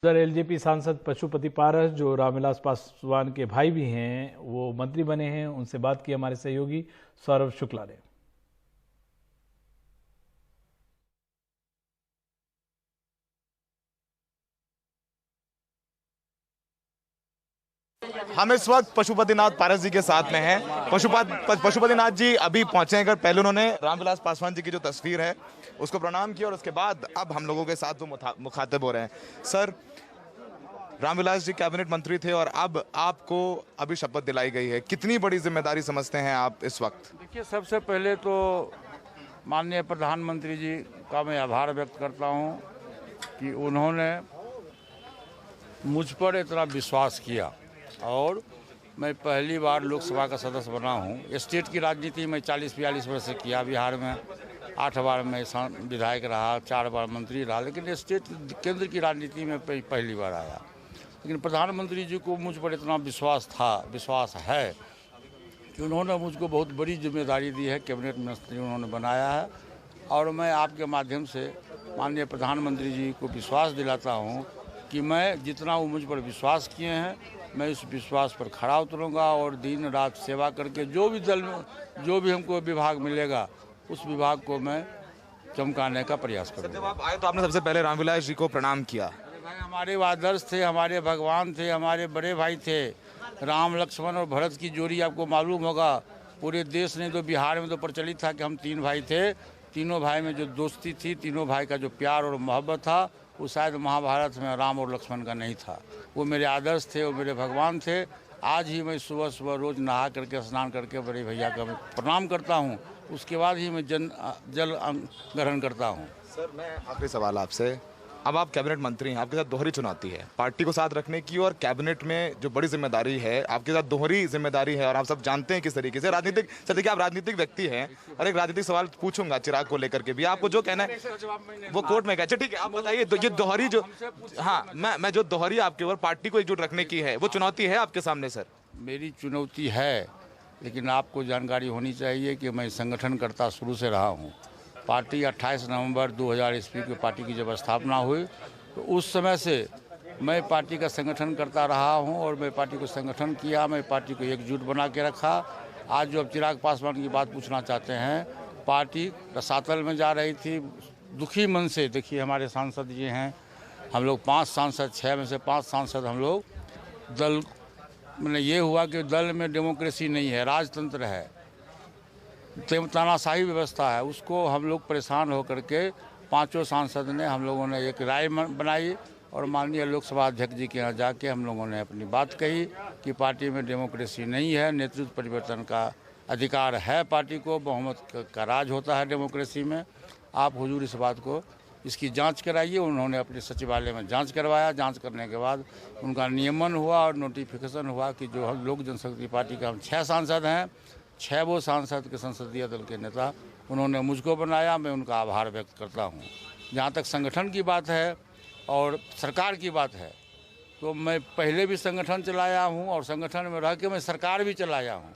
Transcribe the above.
उधर एलजेपी सांसद पशुपति पारस, जो रामविलास पासवान के भाई भी हैं, वो मंत्री बने हैं। उनसे बात की हमारे सहयोगी सौरभ शुक्ला ने। हम इस वक्त पशुपतिनाथ पारस जी के साथ में हैं। पशुपतिनाथ जी अभी पहुंचे हैं घर। पहले उन्होंने रामविलास पासवान जी की जो तस्वीर है उसको प्रणाम किया और उसके बाद अब हम लोगों के साथ वो मुखातिब हो रहे हैं। सर, रामविलास जी कैबिनेट मंत्री थे और अब आपको अभी शपथ दिलाई गई है, कितनी बड़ी जिम्मेदारी समझते हैं आप इस वक्त? देखिए, सबसे पहले तो माननीय प्रधानमंत्री जी का मैं आभार व्यक्त करता हूं कि उन्होंने मुझ पर इतना विश्वास किया और मैं पहली बार लोकसभा का सदस्य बना हूं। स्टेट की राजनीति में 40-42 वर्ष से किया। बिहार में 8 बार मैं विधायक रहा, 4 बार मंत्री रहा, लेकिन स्टेट केंद्र की राजनीति में पहली बार आया। लेकिन प्रधानमंत्री जी को मुझ पर इतना विश्वास है कि उन्होंने मुझको बहुत बड़ी जिम्मेदारी दी है। कैबिनेट मिनिस्टर उन्होंने बनाया है और मैं आपके माध्यम से माननीय प्रधानमंत्री जी को विश्वास दिलाता हूं कि मैं जितना वो मुझ पर विश्वास किए हैं, मैं इस विश्वास पर खरा उतरूंगा और दिन रात सेवा करके जो भी हमको विभाग मिलेगा उस विभाग को मैं चमकाने का प्रयास करूँगा। जब आप आए तो आपने सबसे पहले रामविलास जी को प्रणाम किया। हमारे आदर्श थे, हमारे भगवान थे, हमारे बड़े भाई थे। राम, लक्ष्मण और भरत की जोड़ी आपको मालूम होगा। पूरे देश ने तो, बिहार में तो प्रचलित था कि हम 3 भाई थे। तीनों भाई में जो दोस्ती थी, तीनों भाई का जो प्यार और मोहब्बत था, वो शायद महाभारत में राम और लक्ष्मण का नहीं था। वो मेरे आदर्श थे, वो मेरे भगवान थे। आज ही मैं सुबह रोज़ नहा करके, स्नान करके बड़े भैया का मैं प्रणाम करता हूँ। उसके बाद ही मैं जल ग्रहण करता हूँ। सर, मैं आखिरी सवाल आपसे, अब आप कैबिनेट मंत्री हैं, आपके साथ दोहरी चुनौती है पार्टी को साथ रखने की और कैबिनेट में जो बड़ी जिम्मेदारी है, आपके साथ दोहरी जिम्मेदारी है और आप सब जानते हैं किस तरीके से राजनीतिक। सर देखिए, आप राजनीतिक व्यक्ति हैं और एक राजनीतिक सवाल पूछूंगा चिराग को लेकर के भी। आपको जो कहना है वो कोर्ट में कहे। ठीक है, आप बताइए, ये दोहरी जो, हाँ, मैं जो दोहरी आपके ऊपर पार्टी को एकजुट रखने की है, वो चुनौती है आपके सामने? सर, मेरी चुनौती है, लेकिन आपको जानकारी होनी चाहिए कि मैं संगठनकर्ता शुरू से रहा हूँ। पार्टी 28 नवंबर 2000 ईस्वी की पार्टी की जब स्थापना हुई तो उस समय से मैं पार्टी का संगठन करता रहा हूं और मैं पार्टी को संगठन किया, मैं पार्टी को एकजुट बना के रखा। आज जो अब चिराग पासवान की बात पूछना चाहते हैं, पार्टी रसातल में जा रही थी दुखी मन से। देखिए, हमारे सांसद जी हैं, हम लोग 5 सांसद, 6 में से 5 सांसद हम लोग दल, मैंने ये हुआ कि दल में डेमोक्रेसी नहीं है, राजतंत्र है, तानाशाही व्यवस्था है। उसको हम लोग परेशान होकर के 5 सांसद ने, हम लोगों ने एक राय बनाई और माननीय लोकसभा अध्यक्ष जी के यहाँ जाके हम लोगों ने अपनी बात कही कि पार्टी में डेमोक्रेसी नहीं है, नेतृत्व परिवर्तन का अधिकार है पार्टी को, बहुमत का राज होता है डेमोक्रेसी में। आप हुजूर इस बात को, इसकी जांच कराइए। उन्होंने अपने सचिवालय में जांच करवाया। जांच करने के बाद उनका नियमन हुआ और नोटिफिकेशन हुआ कि जो हम लोक जनशक्ति पार्टी का हम 6 सांसद हैं, 6 वो सांसद के संसदीय दल के नेता उन्होंने मुझको बनाया। मैं उनका आभार व्यक्त करता हूं। जहां तक संगठन की बात है और सरकार की बात है, तो मैं पहले भी संगठन चलाया हूं और संगठन में रह के मैं सरकार भी चलाया हूं।